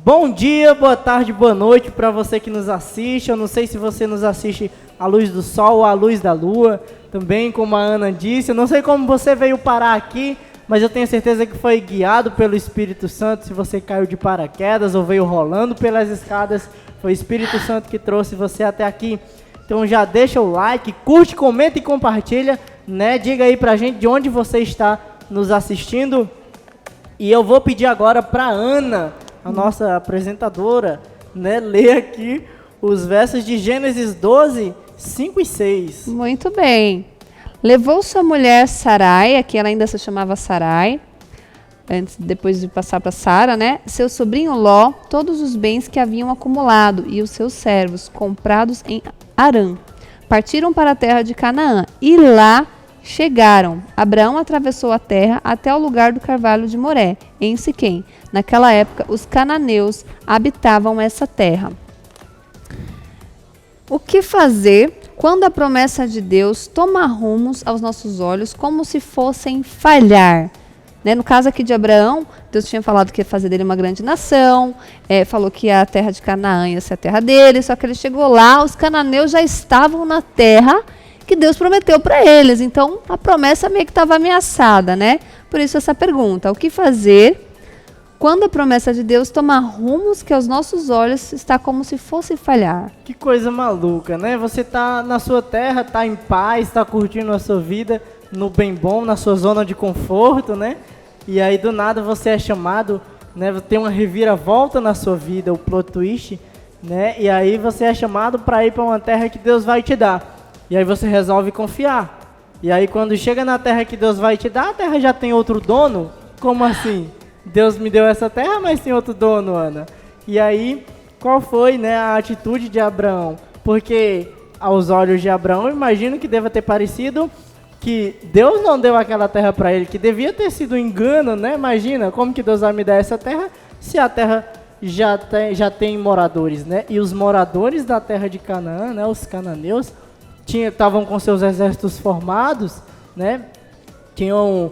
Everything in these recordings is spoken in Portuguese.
Bom dia, boa tarde, boa noite para você que nos assiste. Eu não sei se você nos assiste à luz do sol ou à luz da lua, também como a Ana disse. Eu não sei como você veio parar aqui, mas eu tenho certeza que foi guiado pelo Espírito Santo. Se você caiu de paraquedas ou veio rolando pelas escadas, foi o Espírito Santo que trouxe você até aqui. Então já deixa o like, curte, comenta e compartilha, né? Diga aí pra gente de onde você está nos assistindo. E eu vou pedir agora para Ana, a nossa apresentadora, né, ler aqui os versos de Gênesis 12, 5 e 6. Muito bem. Levou sua mulher Sarai, aqui ela ainda se chamava Sarai, depois de passar para Sara, né? Seu sobrinho Ló, todos os bens que haviam acumulado e os seus servos comprados em Harã. Partiram para a terra de Canaã e lá chegaram. Abraão atravessou a terra até o lugar do carvalho de Moré, em Siquém. Naquela época, os cananeus habitavam essa terra. O que fazer quando a promessa de Deus toma rumos aos nossos olhos como se fossem falhar? Né? No caso aqui de Abraão, Deus tinha falado que ia fazer dele uma grande nação, falou que a terra de Canaã ia ser a terra dele, só que ele chegou lá, os cananeus já estavam na terra que Deus prometeu para eles. Então, a promessa meio que estava ameaçada, né? Por isso essa pergunta, o que fazer quando a promessa de Deus toma rumos que aos nossos olhos está como se fosse falhar? Que coisa maluca, né? Você tá na sua terra, tá em paz, tá curtindo a sua vida no bem bom, na sua zona de conforto, né? E aí do nada você é chamado, né? Tem uma reviravolta na sua vida, o plot twist, né? E aí você é chamado para ir para uma terra que Deus vai te dar. E aí você resolve confiar. E aí quando chega na terra que Deus vai te dar, a terra já tem outro dono? Como assim? Deus me deu essa terra, mas tem outro dono, Ana. E aí, qual foi, né, a atitude de Abraão? Porque aos olhos de Abraão, eu imagino que deva ter parecido que Deus não deu aquela terra para ele, que devia ter sido um engano, né? Imagina, como que Deus vai me dar essa terra se a terra já tem moradores, né? E os moradores da terra de Canaã, né, os cananeus, estavam com seus exércitos formados, né? Tinham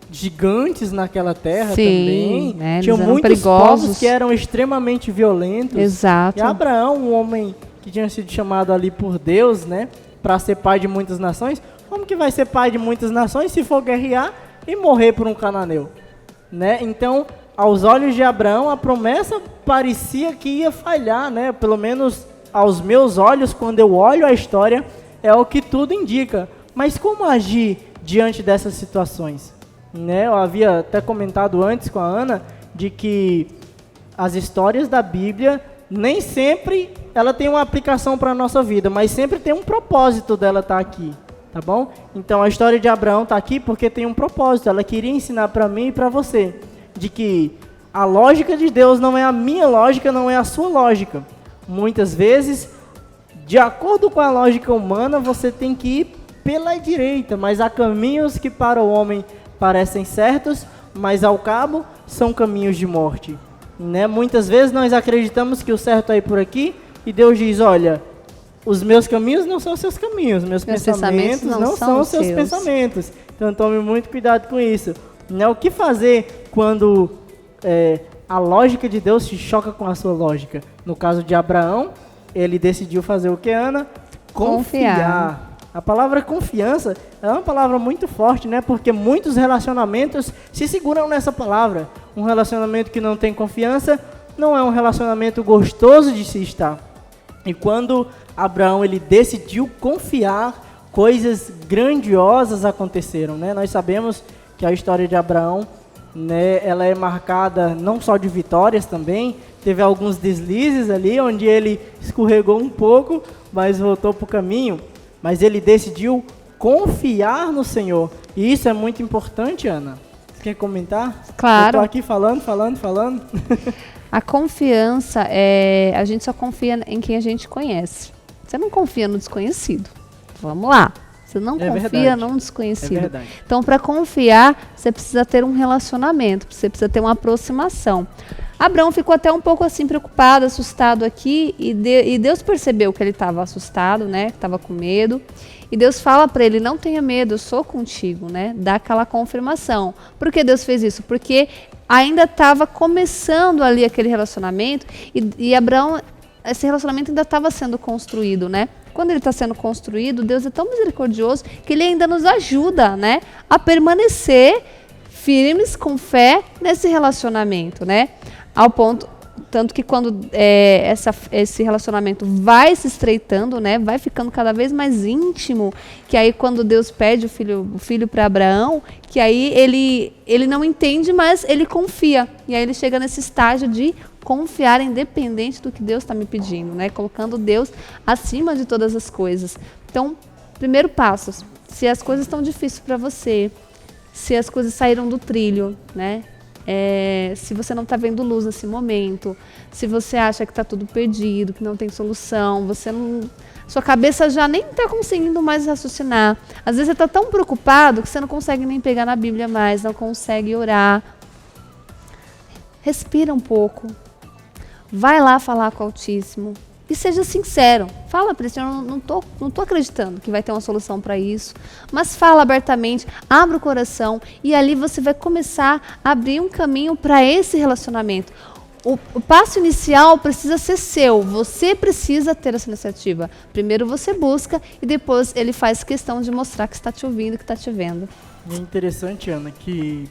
gigantes naquela terra. Sim, também. Né? Tinham muitos perigosos. povos que eram extremamente violentos. Exato. E Abraão, um homem que tinha sido chamado ali por Deus, né, para ser pai de muitas nações, como que vai ser pai de muitas nações se for guerrear e morrer por um cananeu? Né? Então, aos olhos de Abraão, a promessa parecia que ia falhar, né? Pelo menos aos meus olhos, quando eu olho a história, é o que tudo indica. Mas como agir diante dessas situações? Né? Eu havia até comentado antes com a Ana de que as histórias da Bíblia nem sempre ela tem uma aplicação para a nossa vida, mas sempre tem um propósito dela estar aqui, tá bom? Então a história de Abraão está aqui porque tem um propósito. Ela queria ensinar para mim e para você de que a lógica de Deus não é a minha lógica, não é a sua lógica. Muitas vezes, de acordo com a lógica humana, você tem que ir pela direita, mas há caminhos que para o homem parecem certos, mas ao cabo são caminhos de morte, né? Muitas vezes nós acreditamos que o certo é ir por aqui e Deus diz, olha, os meus caminhos não são os seus caminhos, meus pensamentos não são os seus pensamentos. Então tome muito cuidado com isso, né? O que fazer quando a lógica de Deus se choca com a sua lógica? No caso de Abraão, ele decidiu fazer o que, Ana? Confiar. A palavra confiança é uma palavra muito forte, né? Porque muitos relacionamentos se seguram nessa palavra. Um relacionamento que não tem confiança não é um relacionamento gostoso de se estar. E quando Abraão ele decidiu confiar, coisas grandiosas aconteceram, né? Nós sabemos que a história de Abraão, né, ela é marcada não só de vitórias também. Teve alguns deslizes ali, onde ele escorregou um pouco, mas voltou para o caminho. Mas ele decidiu confiar no Senhor. E isso é muito importante, Ana. Você quer comentar? Claro. Eu estou aqui falando. A confiança, a gente só confia em quem a gente conhece. Você não confia no desconhecido. Vamos lá. Você não confia num desconhecido. É verdade. Então, para confiar, você precisa ter um relacionamento, você precisa ter uma aproximação. Abraão ficou até um pouco assim preocupado, assustado aqui, e Deus percebeu que ele estava assustado, né? Estava com medo. E Deus fala para ele, não tenha medo, eu sou contigo, né? Dá aquela confirmação. Por que Deus fez isso? Porque ainda estava começando ali aquele relacionamento e Abraão, esse relacionamento ainda estava sendo construído, né? Quando ele está sendo construído, Deus é tão misericordioso que ele ainda nos ajuda, né, a permanecer firmes com fé nesse relacionamento, né? Ao ponto, tanto que quando esse relacionamento vai se estreitando, né, vai ficando cada vez mais íntimo, que aí quando Deus pede o filho para Abraão, que aí ele não entende, mas ele confia. E aí ele chega nesse estágio de confiar independente do que Deus está me pedindo, né, colocando Deus acima de todas as coisas. Então, primeiro passo, se as coisas estão difíceis para você, se as coisas saíram do trilho, né? Se você não está vendo luz nesse momento, se você acha que está tudo perdido, que não tem solução, sua cabeça já nem está conseguindo mais raciocinar. Às vezes você está tão preocupado que você não consegue nem pegar na Bíblia mais, não consegue orar. Respira um pouco. Vai lá falar com o Altíssimo. E seja sincero, fala para ele, Senhor, não tô acreditando que vai ter uma solução para isso, mas fala abertamente, abre o coração e ali você vai começar a abrir um caminho para esse relacionamento. O passo inicial precisa ser seu, você precisa ter essa iniciativa. Primeiro você busca e depois ele faz questão de mostrar que está te ouvindo, que está te vendo. É interessante, Ana, que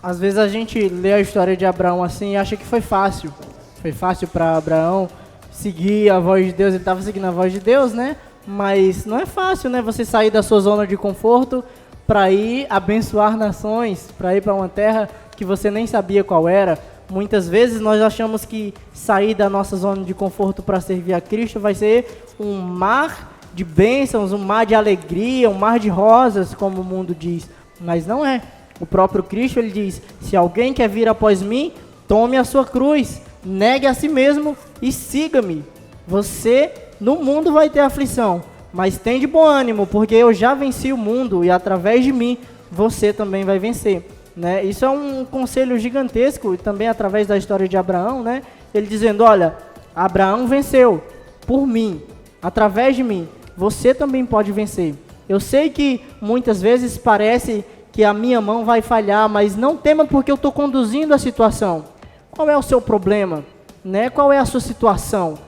às vezes a gente lê a história de Abraão assim e acha que foi fácil. Foi fácil para Abraão seguir a voz de Deus, ele estava seguindo a voz de Deus, né? Mas não é fácil, né? Você sair da sua zona de conforto para ir abençoar nações, para ir para uma terra que você nem sabia qual era. Muitas vezes nós achamos que sair da nossa zona de conforto para servir a Cristo vai ser um mar de bênçãos, um mar de alegria, um mar de rosas, como o mundo diz. Mas não é. O próprio Cristo, ele diz, se alguém quer vir após mim, tome a sua cruz. Negue a si mesmo e siga-me. Você no mundo vai ter aflição, mas tem de bom ânimo, porque eu já venci o mundo e através de mim você também vai vencer, né? Isso é um conselho gigantesco, também através da história de Abraão, né? Ele dizendo, olha, Abraão venceu por mim, através de mim, você também pode vencer. Eu sei que muitas vezes parece que a minha mão vai falhar, mas não tema porque eu estou conduzindo a situação. Qual é o seu problema, né? Qual é a sua situação?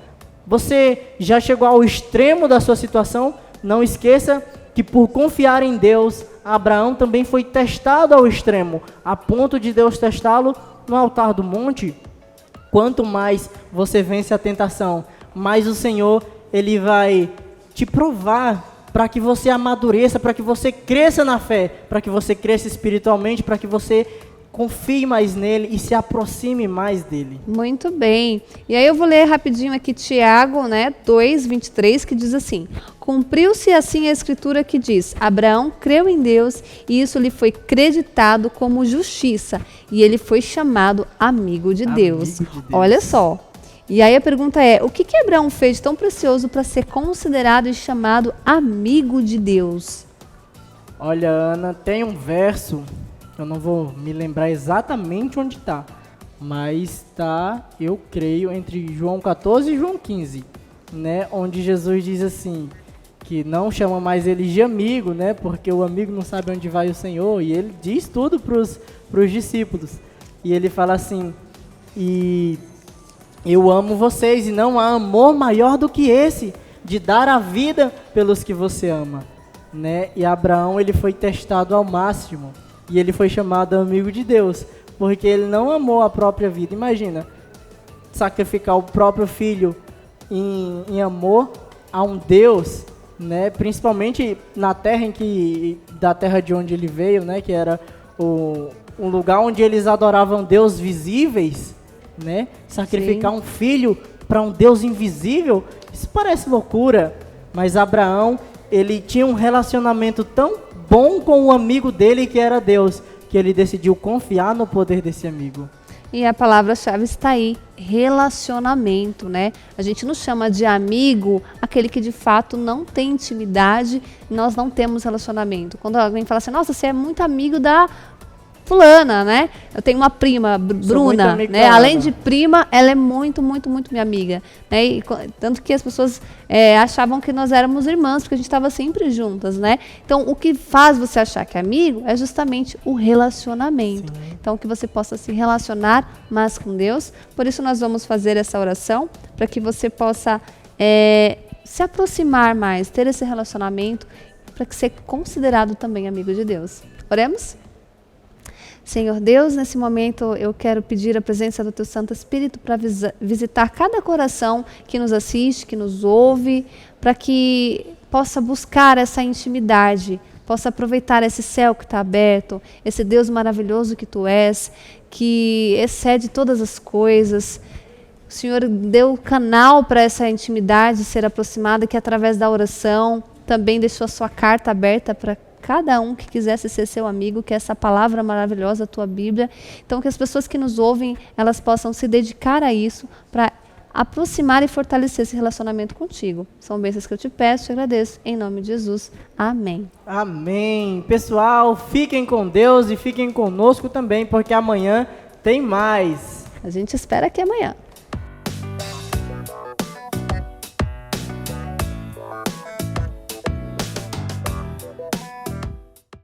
Você já chegou ao extremo da sua situação? Não esqueça que por confiar em Deus, Abraão também foi testado ao extremo, a ponto de Deus testá-lo no altar do monte. Quanto mais você vence a tentação, mais o Senhor, ele vai te provar para que você amadureça, para que você cresça na fé, para que você cresça espiritualmente, para que você confie mais nele e se aproxime mais dele. Muito bem. E aí eu vou ler rapidinho aqui Tiago, né, 2:23, que diz assim: cumpriu-se assim a escritura que diz, Abraão creu em Deus e isso lhe foi creditado como justiça e ele foi chamado amigo de Deus. Olha só. E aí a pergunta é, o que Abraão fez de tão precioso para ser considerado e chamado amigo de Deus? Olha, Ana, tem um verso, eu não vou me lembrar exatamente onde está, mas está, eu creio, entre João 14 e João 15, né, onde Jesus diz assim, que não chama mais eles de amigo, né, porque o amigo não sabe onde vai o Senhor, e ele diz tudo para os discípulos, e ele fala assim, e eu amo vocês, e não há amor maior do que esse, de dar a vida pelos que você ama, né, e Abraão, ele foi testado ao máximo, e ele foi chamado amigo de Deus, porque ele não amou a própria vida. Imagina, sacrificar o próprio filho em amor a um Deus, né? Principalmente na terra da terra de onde ele veio, né? Que era um lugar onde eles adoravam Deus visíveis, né? Sacrificar um filho para um Deus invisível, isso parece loucura. Mas Abraão, ele tinha um relacionamento tão bom com o amigo dele que era Deus, que ele decidiu confiar no poder desse amigo. E a palavra-chave está aí, relacionamento, né? A gente não chama de amigo aquele que de fato não tem intimidade, nós não temos relacionamento. Quando alguém fala assim, nossa, você é muito amigo da fulana, né? Eu tenho uma prima, Bruna, muito né? Além de prima, ela é muito, muito, muito minha amiga, né? E, tanto que as pessoas achavam que nós éramos irmãs, porque a gente estava sempre juntas, né? Então, o que faz você achar que é amigo é justamente o relacionamento. Sim. Então, que você possa se relacionar mais com Deus. Por isso, nós vamos fazer essa oração, para que você possa se aproximar mais, ter esse relacionamento, para que seja considerado também amigo de Deus. Oremos? Senhor Deus, nesse momento eu quero pedir a presença do Teu Santo Espírito para visitar cada coração que nos assiste, que nos ouve, para que possa buscar essa intimidade, possa aproveitar esse céu que está aberto, esse Deus maravilhoso que Tu és, que excede todas as coisas. O Senhor deu canal para essa intimidade ser aproximada, que através da oração também deixou a Sua carta aberta para cada um que quisesse ser seu amigo, que é essa palavra maravilhosa, a Tua Bíblia. Então, que as pessoas que nos ouvem, elas possam se dedicar a isso, para aproximar e fortalecer esse relacionamento contigo. São bênçãos que eu te peço e te agradeço. Em nome de Jesus. Amém. Amém. Pessoal, fiquem com Deus e fiquem conosco também, porque amanhã tem mais. A gente espera que amanhã.